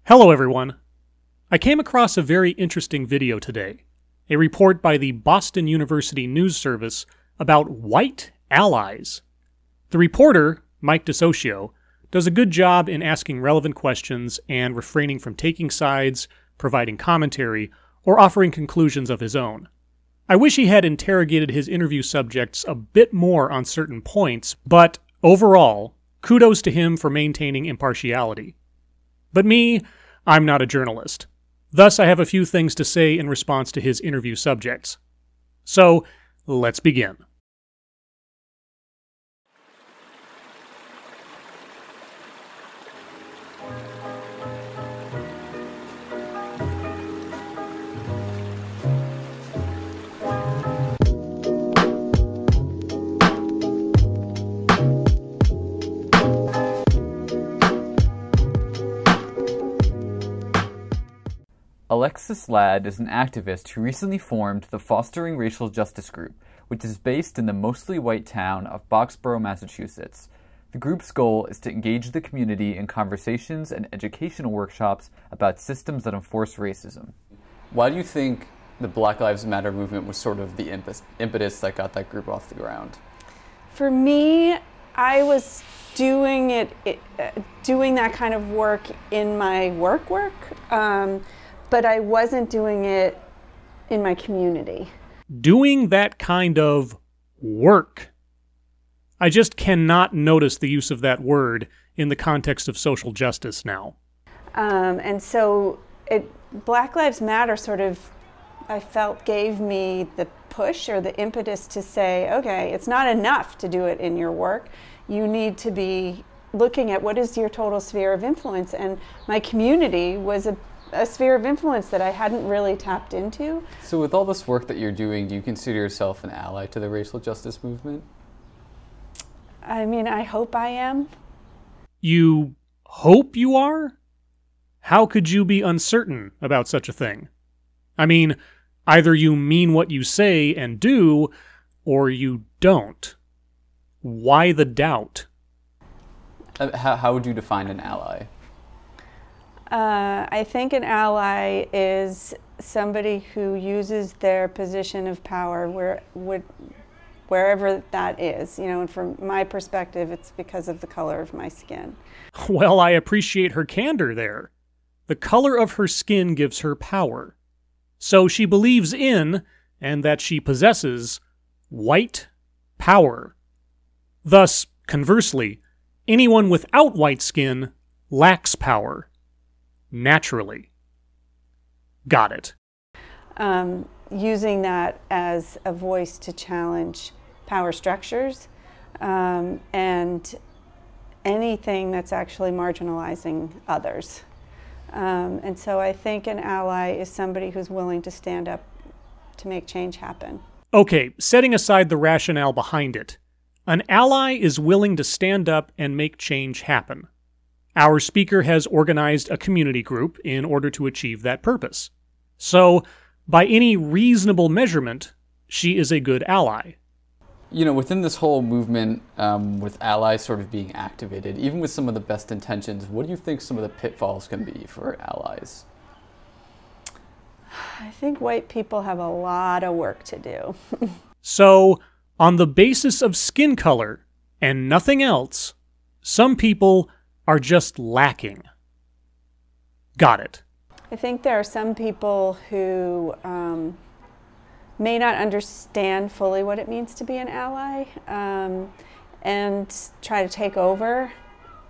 Hello everyone. I came across a very interesting video today, a report by the Boston University News Service about white allies. The reporter, Mike DeSocio, does a good job in asking relevant questions and refraining from taking sides, providing commentary, or offering conclusions of his own. I wish he had interrogated his interview subjects a bit more on certain points, but overall, kudos to him for maintaining impartiality. But me, I'm not a journalist. Thus, I have a few things to say in response to his interview subjects. So, let's begin. Alexis Ladd is an activist who recently formed the Fostering Racial Justice Group, which is based in the mostly white town of Boxborough, Massachusetts. The group's goal is to engage the community in conversations and educational workshops about systems that enforce racism. Why do you think the Black Lives Matter movement was sort of the impetus that got that group off the ground? For me, I was doing that kind of work in my work, but I wasn't doing it in my community. Doing that kind of work. I just cannot notice the use of that word in the context of social justice now. And so Black Lives Matter sort of, I felt, gave me the push or the impetus to say, okay, it's not enough to do it in your work. You need to be looking at what is your total sphere of influence. And my community was a sphere of influence that I hadn't really tapped into. So with all this work that you're doing, do you consider yourself an ally to the racial justice movement? I mean, I hope I am. You hope you are? How could you be uncertain about such a thing? I mean, either you mean what you say and do, or you don't. Why the doubt? How would you define an ally? I think an ally is somebody who uses their position of power wherever that is. You know, and from my perspective, it's because of the color of my skin. Well, I appreciate her candor there. The color of her skin gives her power. So she believes in, and that she possesses, white power. Thus, conversely, anyone without white skin lacks power. Naturally. Got it. Using that as a voice to challenge power structures and anything that's actually marginalizing others. And so I think an ally is somebody who's willing to stand up to make change happen. Okay, setting aside the rationale behind it, an ally is willing to stand up and make change happen. Our speaker has organized a community group in order to achieve that purpose. So, by any reasonable measurement, she is a good ally. You know, within this whole movement, with allies sort of being activated, even with some of the best intentions, what do you think some of the pitfalls can be for allies? I think white people have a lot of work to do. So, on the basis of skin color and nothing else, some people are just lacking. Got it. I think there are some people who may not understand fully what it means to be an ally and try to take over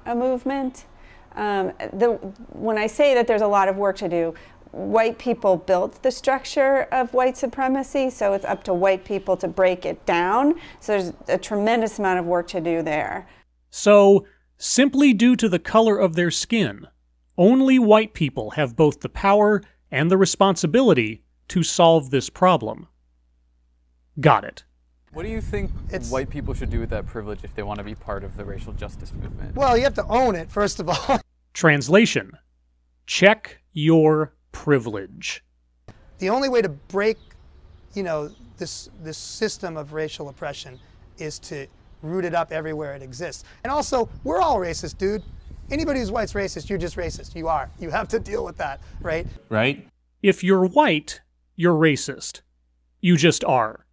a movement. When I say that there's a lot of work to do, white people built the structure of white supremacy, so it's up to white people to break it down. So there's a tremendous amount of work to do there. So, simply due to the color of their skin, only white people have both the power and the responsibility to solve this problem. Got it. What do you think white people should do with that privilege if they want to be part of the racial justice movement? Well, you have to own it, first of all. Translation: check your privilege. The only way to break, this system of racial oppression is to root it up everywhere it exists. And also, we're all racist, dude. Anybody who's white's racist, you're just racist. You are. You have to deal with that, right? Right? If you're white, you're racist. You just are.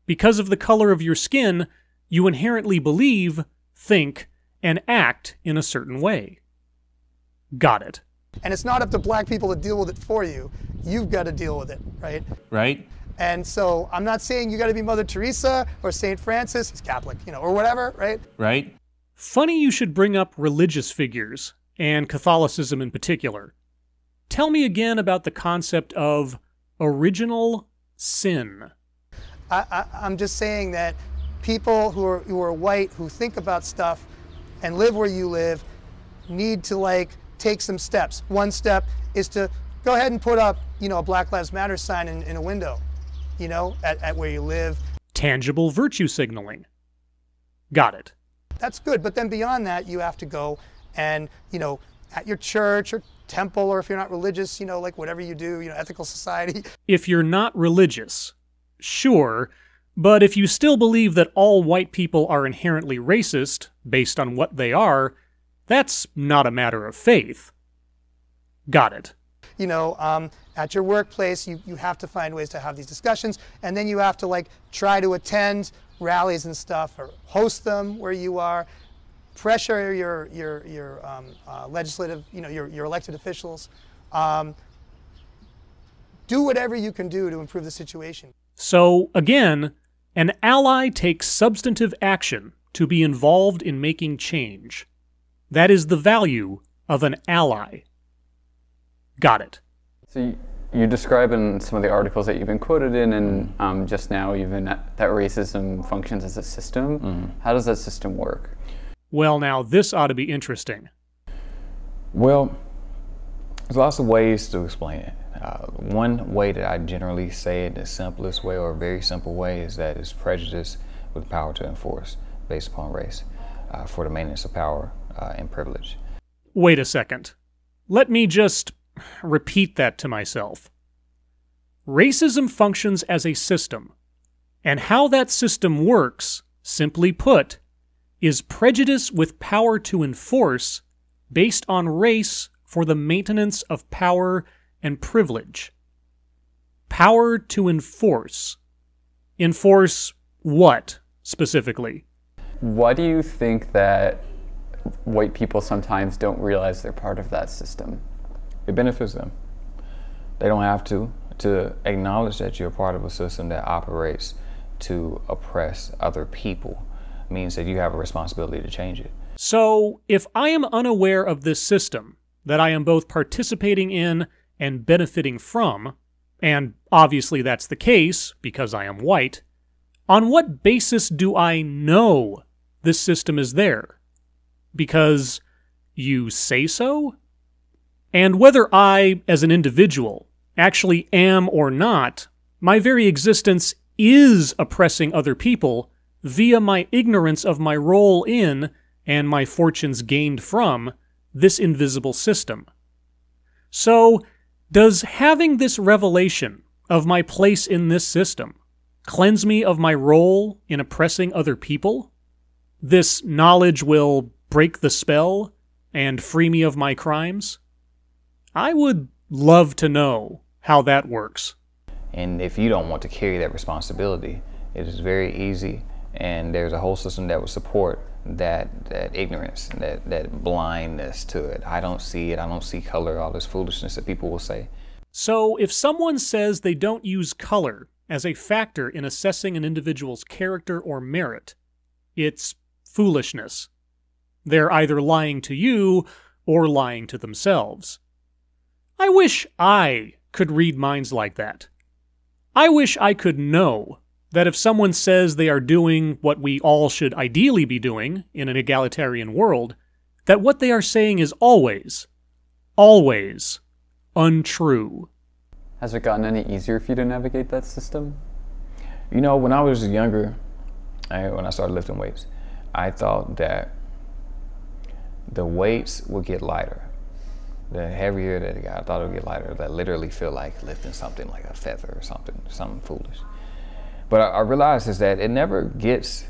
Because of the color of your skin, you inherently believe, think, and act in a certain way. Got it. And it's not up to black people to deal with it for you. You've got to deal with it, right? Right? And so I'm not saying you got to be Mother Teresa or St. Francis, he's Catholic, or whatever, right? Right? Funny you should bring up religious figures, and Catholicism in particular. Tell me again about the concept of original sin. I'm just saying that people who are white, who think about stuff and live where you live, need to take some steps. One step is to go ahead and put up, a Black Lives Matter sign in a window, at where you live. Tangible virtue signaling. Got it. That's good, but then beyond that, you have to go and, at your church or temple, or if you're not religious, whatever you do, ethical society. If you're not religious, sure, but if you still believe that all white people are inherently racist, based on what they are, that's not a matter of faith. Got it. At your workplace, you have to find ways to have these discussions, and then you have to try to attend rallies and stuff, or host them where you are, pressure your legislative, your elected officials. Do whatever you can do to improve the situation. So, again, an ally takes substantive action to be involved in making change. That is the value of an ally. Got it. So you describe in some of the articles that you've been quoted in, and just now even that racism functions as a system. Mm-hmm. How does that system work? Well, now this ought to be interesting. Well, there's lots of ways to explain it. One way that I generally say it, the simplest way or a very simple way, is that it's prejudice with power to enforce based upon race for the maintenance of power and privilege. Wait a second. Let me just repeat that to myself. Racism functions as a system, and how that system works, simply put, is prejudice with power to enforce based on race for the maintenance of power and privilege. Power to enforce. Enforce what, specifically? Why do you think that white people sometimes don't realize they're part of that system? It benefits them. They don't have to acknowledge that you're part of a system that operates to oppress other people. It means that you have a responsibility to change it. So, if I am unaware of this system that I am both participating in and benefiting from, and obviously that's the case because I am white, on what basis do I know this system is there? Because you say so? And whether I, as an individual, actually am or not, my very existence is oppressing other people via my ignorance of my role in, and my fortunes gained from, this invisible system. So, does having this revelation of my place in this system cleanse me of my role in oppressing other people? This knowledge will break the spell and free me of my crimes? I would love to know how that works. And if you don't want to carry that responsibility, it is very easy, and there's a whole system that will support that ignorance, that blindness to it. I don't see it, I don't see color, all this foolishness that people will say. So if someone says they don't use color as a factor in assessing an individual's character or merit, it's foolishness. They're either lying to you or lying to themselves. I wish I could read minds like that. I wish I could know that if someone says they are doing what we all should ideally be doing in an egalitarian world, that what they are saying is always, always untrue. Has it gotten any easier for you to navigate that system? When I was younger, when I started lifting weights, I thought that the weights would get lighter. The heavier that it got, I thought it would get lighter. That literally feel like lifting something like a feather or something foolish. But I realized is that it never gets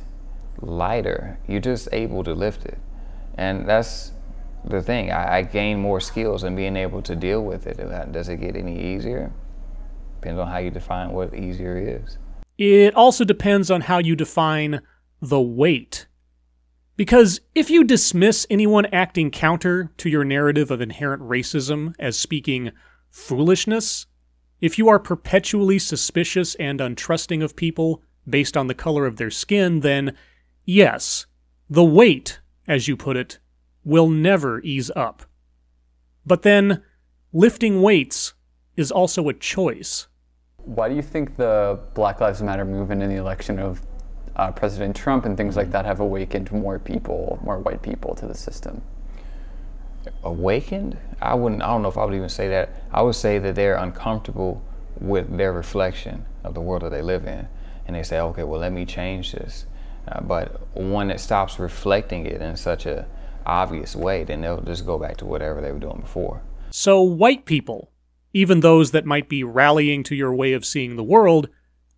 lighter. You're just able to lift it. And that's the thing. I gain more skills in being able to deal with it. Does it get any easier? Depends on how you define what easier is. It also depends on how you define the weight. Because if you dismiss anyone acting counter to your narrative of inherent racism as speaking foolishness, if you are perpetually suspicious and untrusting of people based on the color of their skin, then yes, the weight, as you put it, will never ease up. But then, lifting weights is also a choice. Why do you think the Black Lives Matter movement in the election of President Trump and things like that have awakened more people, more white people to the system? Awakened? I don't know if I would even say that. I would say that they're uncomfortable with their reflection of the world that they live in. And they say, okay, well, let me change this. But when it stops reflecting it in such a obvious way, then they'll just go back to whatever they were doing before. So white people, even those that might be rallying to your way of seeing the world,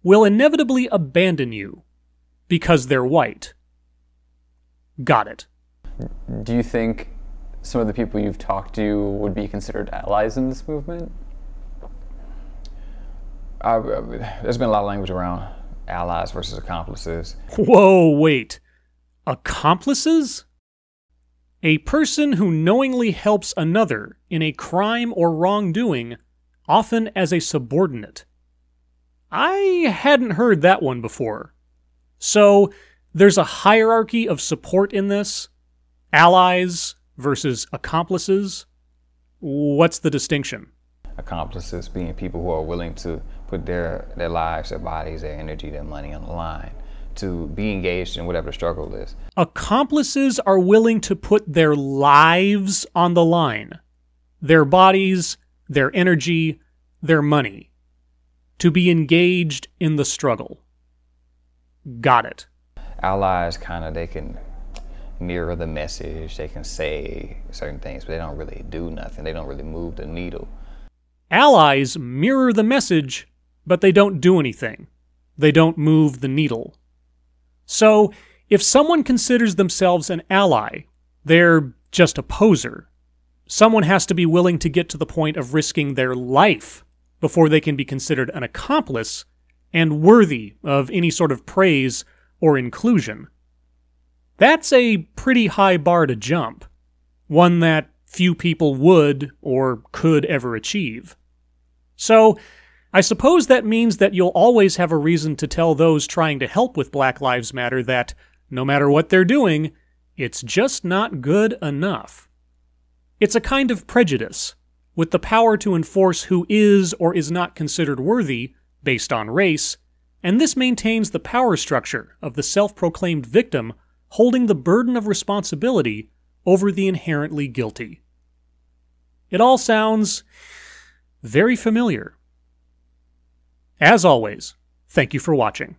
will inevitably abandon you because they're white. Got it. Do you think some of the people you've talked to would be considered allies in this movement? There's been a lot of language around allies versus accomplices. Whoa, wait. Accomplices? A person who knowingly helps another in a crime or wrongdoing, often as a subordinate. I hadn't heard that one before. So, there's a hierarchy of support in this? Allies versus accomplices? What's the distinction? Accomplices being people who are willing to put their lives, their bodies, their energy, their money on the line to be engaged in whatever the struggle is. Accomplices are willing to put their lives on the line. Their bodies, their energy, their money. To be engaged in the struggle. Got it. Allies they can mirror the message, they can say certain things, but they don't really do nothing. They don't really move the needle. Allies mirror the message, but they don't do anything. They don't move the needle. So, if someone considers themselves an ally, they're just a poser. Someone has to be willing to get to the point of risking their life before they can be considered an accomplice and worthy of any sort of praise or inclusion. That's a pretty high bar to jump, one that few people would or could ever achieve. So, I suppose that means that you'll always have a reason to tell those trying to help with Black Lives Matter that, no matter what they're doing, it's just not good enough. It's a kind of prejudice, with the power to enforce who is or is not considered worthy based on race, and this maintains the power structure of the self-proclaimed victim holding the burden of responsibility over the inherently guilty. It all sounds very familiar. As always, thank you for watching.